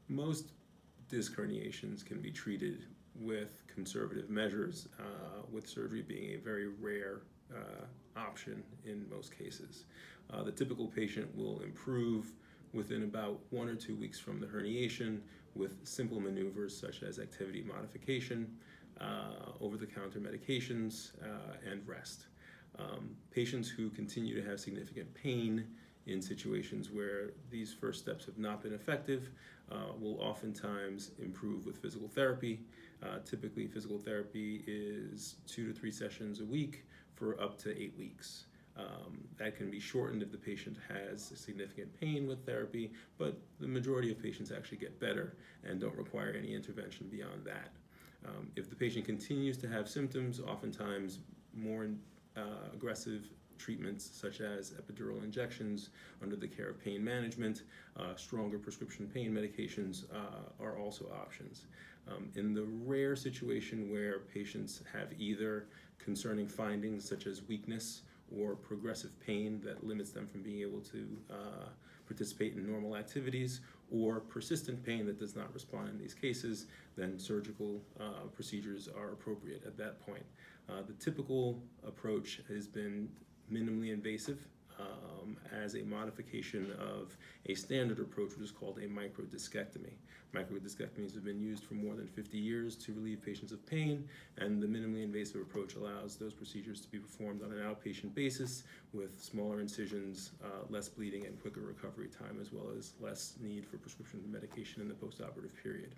Most disc herniations can be treated with conservative measures, with surgery being a very rare option in most cases. The typical patient will improve within about 1 or 2 weeks from the herniation with simple maneuvers such as activity modification, over-the-counter medications, and rest. Patients who continue to have significant pain in situations where these first steps have not been effective will oftentimes improve with physical therapy. Typically, physical therapy is 2 to 3 sessions a week for up to 8 weeks. That can be shortened if the patient has significant pain with therapy, but the majority of patients actually get better and don't require any intervention beyond that. If the patient continues to have symptoms, oftentimes more aggressive treatments such as epidural injections under the care of pain management, stronger prescription pain medications are also options. In the rare situation where patients have either concerning findings such as weakness or progressive pain that limits them from being able to participate in normal activities, or persistent pain that does not respond in these cases, then surgical procedures are appropriate at that point. The typical approach has been minimally invasive as a modification of a standard approach, which is called a microdiscectomy. Microdiscectomies have been used for more than 50 years to relieve patients of pain, and the minimally invasive approach allows those procedures to be performed on an outpatient basis with smaller incisions, less bleeding, and quicker recovery time, as well as less need for prescription medication in the postoperative period.